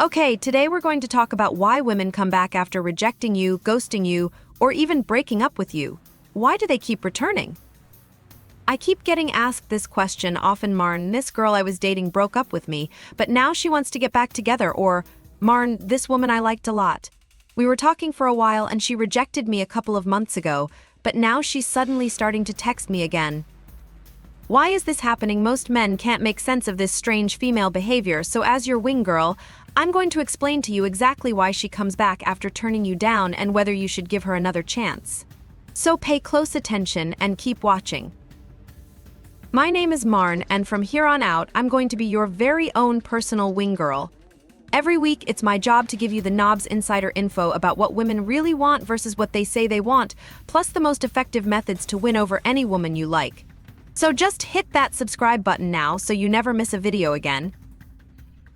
Okay, today we're going to talk about why women come back after rejecting you, ghosting you, or even breaking up with you. Why do they keep returning? I keep getting asked this question often, Marn, this girl I was dating broke up with me, but now she wants to get back together, or Marn, this woman I liked a lot. We were talking for a while and she rejected me a couple of months ago, but now she's suddenly starting to text me again. Why is this happening? Most men can't make sense of this strange female behavior, so as your wing girl, I'm going to explain to you exactly why she comes back after turning you down and whether you should give her another chance. So pay close attention and keep watching. My name is Marn, and from here on out, I'm going to be your very own personal wing girl. Every week, it's my job to give you the knobs insider info about what women really want versus what they say they want, plus the most effective methods to win over any woman you like. So just hit that subscribe button now so you never miss a video again.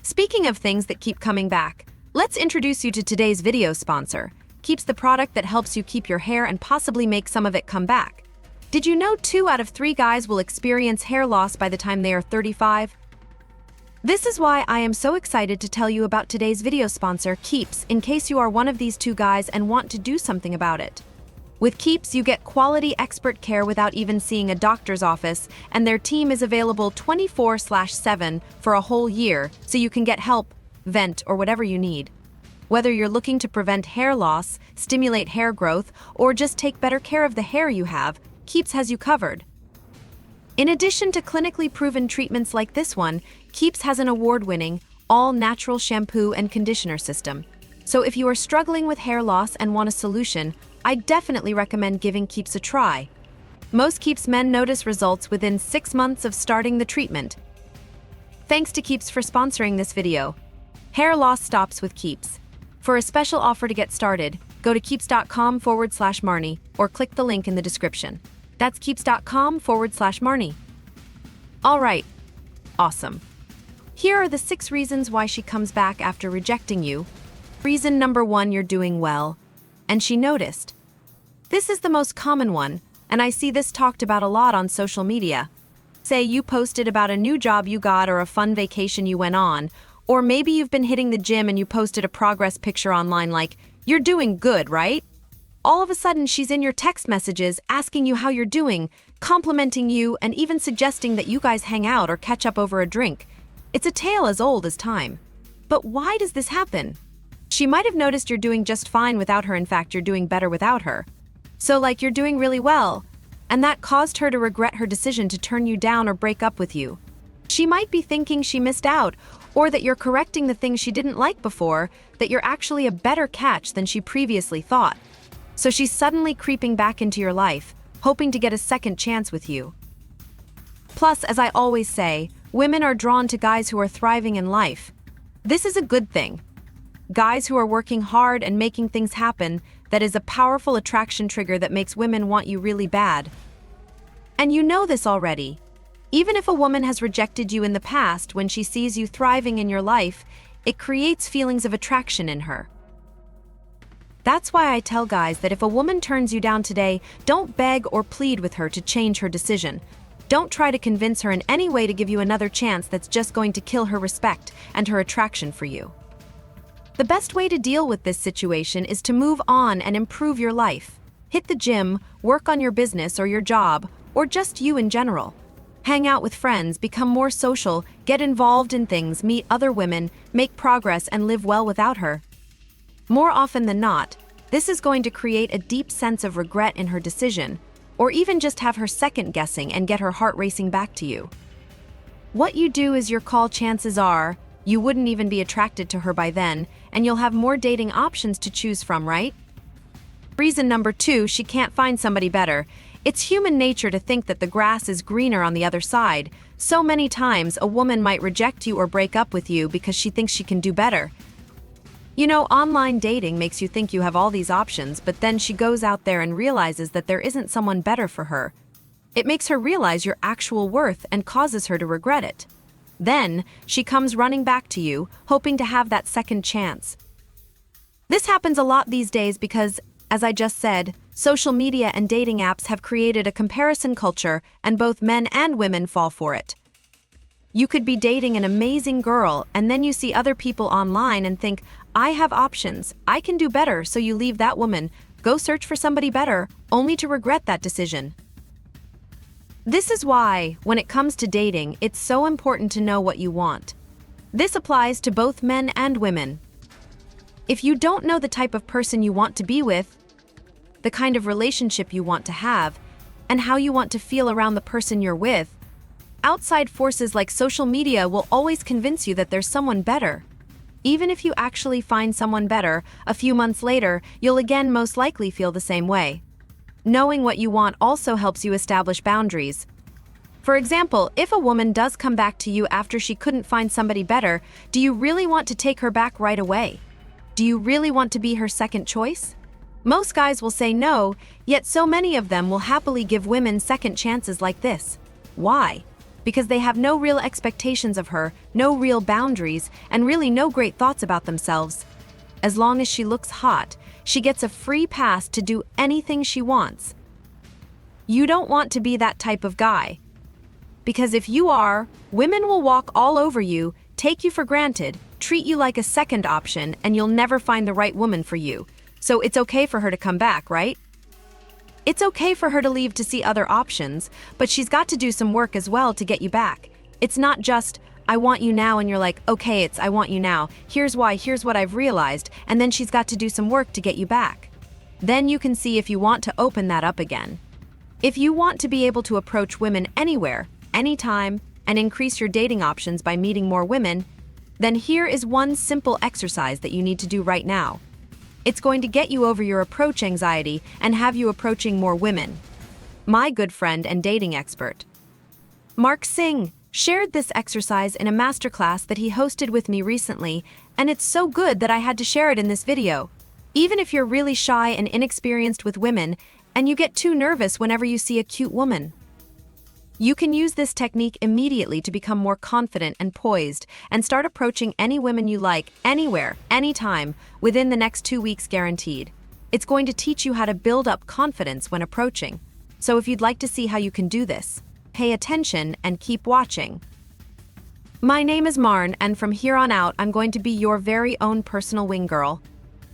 Speaking of things that keep coming back, let's introduce you to today's video sponsor. Keeps the product that helps you keep your hair and possibly make some of it come back. Did you know 2 out of 3 guys will experience hair loss by the time they are 35? This is why I am so excited to tell you about today's video sponsor, Keeps, in case you are one of these 2 guys and want to do something about it. With Keeps, you get quality expert care without even seeing a doctor's office, and their team is available 24/7 for a whole year, so you can get help, vent, or whatever you need. Whether you're looking to prevent hair loss, stimulate hair growth, or just take better care of the hair you have, Keeps has you covered. In addition to clinically proven treatments like this one, Keeps has an award-winning, all-natural shampoo and conditioner system. So if you are struggling with hair loss and want a solution, I definitely recommend giving Keeps a try. Most Keeps men notice results within 6 months of starting the treatment. Thanks to Keeps for sponsoring this video. Hair loss stops with Keeps. For a special offer to get started, go to keeps.com/Marnie or click the link in the description. That's keeps.com/Marnie. All right, awesome. Here are the 6 reasons why she comes back after rejecting you. Reason number 1, you're doing well. And she noticed. This is the most common one, and I see this talked about a lot on social media. Say you posted about a new job you got or a fun vacation you went on, or maybe you've been hitting the gym and you posted a progress picture online like, "You're doing good, right?" All of a sudden, she's in your text messages asking you how you're doing, complimenting you, and even suggesting that you guys hang out or catch up over a drink. It's a tale as old as time. But why does this happen? She might have noticed you're doing just fine without her. In fact, you're doing better without her. So like you're doing really well. And that caused her to regret her decision to turn you down or break up with you. She might be thinking she missed out, or that you're correcting the things she didn't like before, that you're actually a better catch than she previously thought. So she's suddenly creeping back into your life, hoping to get a second chance with you. Plus, as I always say, women are drawn to guys who are thriving in life. This is a good thing. Guys who are working hard and making things happen, that is a powerful attraction trigger that makes women want you really bad. And you know this already. Even if a woman has rejected you in the past, when she sees you thriving in your life, it creates feelings of attraction in her. That's why I tell guys that if a woman turns you down today, don't beg or plead with her to change her decision. Don't try to convince her in any way to give you another chance that's just going to kill her respect and her attraction for you. The best way to deal with this situation is to move on and improve your life. Hit the gym, work on your business or your job, or just you in general. Hang out with friends, become more social, get involved in things, meet other women, make progress, and live well without her. More often than not, this is going to create a deep sense of regret in her decision, or even just have her second-guessing and get her heart racing back to you. What you do is your call. Chances are, you wouldn't even be attracted to her by then, and you'll have more dating options to choose from, right? Reason number 2, she can't find somebody better. It's human nature to think that the grass is greener on the other side. So many times, a woman might reject you or break up with you because she thinks she can do better. You know, online dating makes you think you have all these options, but then she goes out there and realizes that there isn't someone better for her. It makes her realize your actual worth and causes her to regret it. Then, she comes running back to you, hoping to have that second chance. This happens a lot these days because, as I just said, social media and dating apps have created a comparison culture, and both men and women fall for it. You could be dating an amazing girl, and then you see other people online and think, I have options, I can do better, so you leave that woman, go search for somebody better, only to regret that decision. This is why, when it comes to dating, it's so important to know what you want. This applies to both men and women. If you don't know the type of person you want to be with, the kind of relationship you want to have, and how you want to feel around the person you're with, outside forces like social media will always convince you that there's someone better. Even if you actually find someone better, a few months later, you'll again most likely feel the same way. Knowing what you want also helps you establish boundaries. For example, if a woman does come back to you after she couldn't find somebody better, do you really want to take her back right away? Do you really want to be her second choice? Most guys will say no, yet so many of them will happily give women second chances like this. Why? Because they have no real expectations of her, no real boundaries, and really no great thoughts about themselves. As long as she looks hot, she gets a free pass to do anything she wants. You don't want to be that type of guy. Because if you are, women will walk all over you, take you for granted, treat you like a second option, and you'll never find the right woman for you. So it's okay for her to come back, right? It's okay for her to leave to see other options, but she's got to do some work as well to get you back. It's not just, I want you now, and you're like, okay, it's I want you now. Here's why, here's what I've realized, and then she's got to do some work to get you back. Then you can see if you want to open that up again. If you want to be able to approach women anywhere, anytime, and increase your dating options by meeting more women, then here is one simple exercise that you need to do right now. It's going to get you over your approach anxiety and have you approaching more women. My good friend and dating expert, Mark Singh, shared this exercise in a masterclass that he hosted with me recently, and it's so good that I had to share it in this video. Even if you're really shy and inexperienced with women, and you get too nervous whenever you see a cute woman, you can use this technique immediately to become more confident and poised and start approaching any women you like, anywhere, anytime, within the next 2 weeks guaranteed. It's going to teach you how to build up confidence when approaching. So if you'd like to see how you can do this, pay attention and keep watching. My name is Marn, and from here on out, I'm going to be your very own personal wing girl.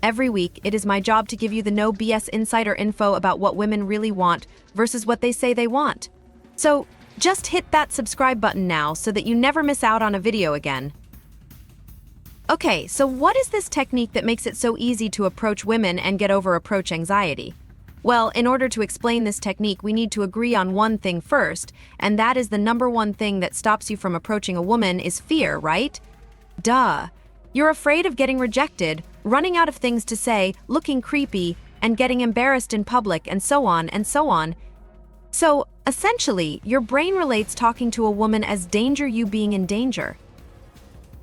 Every week, it is my job to give you the no BS insider info about what women really want versus what they say they want. So just hit that subscribe button now so that you never miss out on a video again. Okay, so what is this technique that makes it so easy to approach women and get over approach anxiety? Well, in order to explain this technique, we need to agree on one thing first, and that is the number one thing that stops you from approaching a woman is fear, right? Duh. You're afraid of getting rejected, running out of things to say, looking creepy, and getting embarrassed in public, and so on and so on. So, essentially, your brain relates talking to a woman as danger you being in danger.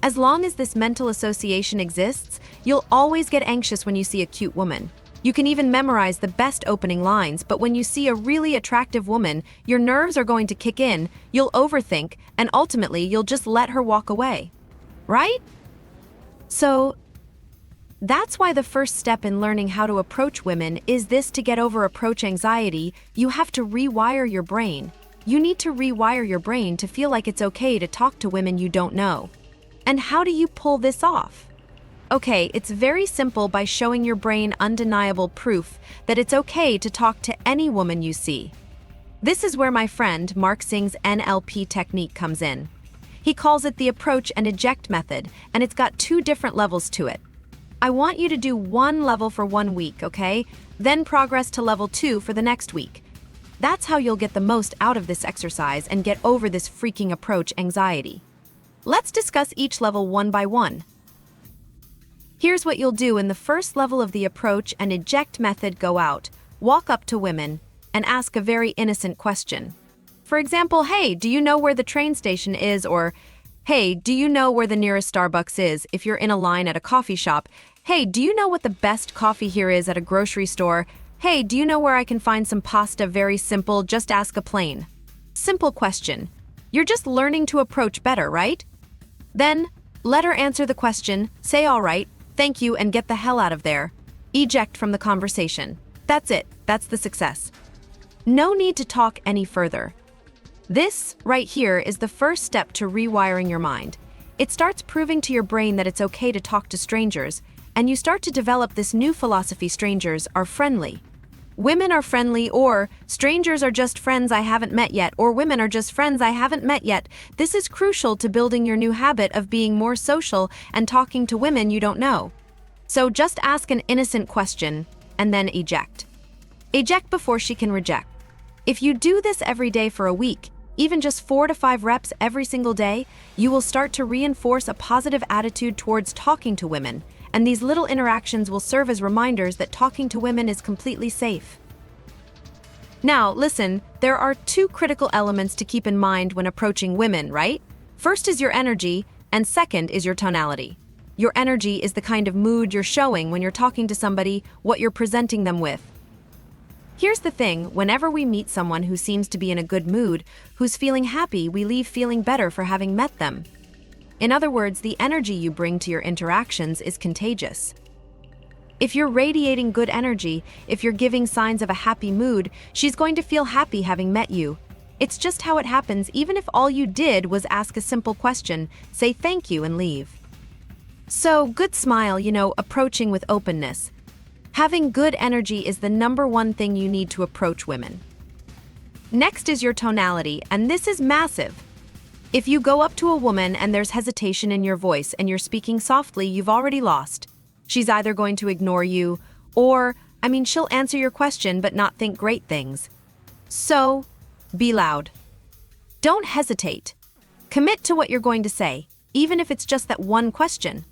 As long as this mental association exists, you'll always get anxious when you see a cute woman. You can even memorize the best opening lines, but when you see a really attractive woman, your nerves are going to kick in, you'll overthink, and ultimately you'll just let her walk away. Right? So, that's why the first step in learning how to approach women is this: to get over approach anxiety, you have to rewire your brain. You need to rewire your brain to feel like it's okay to talk to women you don't know. And how do you pull this off? Okay, it's very simple by showing your brain undeniable proof that it's okay to talk to any woman you see. This is where my friend Mark Singh's NLP technique comes in. He calls it the approach and eject method, and it's got 2 different levels to it. I want you to do 1 level for 1 week, okay? Then progress to level 2 for the next week. That's how you'll get the most out of this exercise and get over this freaking approach anxiety. Let's discuss each level one by one. Here's what you'll do in the first level of the approach and eject method. Go out, walk up to women, and ask a very innocent question. For example, hey, do you know where the train station is? Or, hey, do you know where the nearest Starbucks is if you're in a line at a coffee shop? Hey, do you know what the best coffee here is at a grocery store? Hey, do you know where I can find some pasta? Very simple, just ask a plain, simple question. You're just learning to approach better, right? Then, let her answer the question, say all right, thank you, and get the hell out of there. Eject from the conversation. That's it, that's the success. No need to talk any further. This, right here, is the first step to rewiring your mind. It starts proving to your brain that it's okay to talk to strangers, and you start to develop this new philosophy: strangers are friendly. Women are friendly, or strangers are just friends I haven't met yet, or women are just friends I haven't met yet. This is crucial to building your new habit of being more social and talking to women you don't know. So just ask an innocent question and then eject. Eject before she can reject. If you do this every day for a week, even just 4 to 5 reps every single day, you will start to reinforce a positive attitude towards talking to women, and these little interactions will serve as reminders that talking to women is completely safe. Now, listen, there are 2 critical elements to keep in mind when approaching women, right? First is your energy, and second is your tonality. Your energy is the kind of mood you're showing when you're talking to somebody, what you're presenting them with. Here's the thing: whenever we meet someone who seems to be in a good mood, who's feeling happy, we leave feeling better for having met them. In other words, the energy you bring to your interactions is contagious. If you're radiating good energy, if you're giving signs of a happy mood, she's going to feel happy having met you. It's just how it happens, even if all you did was ask a simple question, say thank you, and leave. So, good smile, approaching with openness. Having good energy is the #1 thing you need to approach women. Next is your tonality, and this is massive. If you go up to a woman and there's hesitation in your voice and you're speaking softly, you've already lost. She's either going to ignore you, or, she'll answer your question but not think great things. So, be loud. Don't hesitate. Commit to what you're going to say, even if it's just that one question.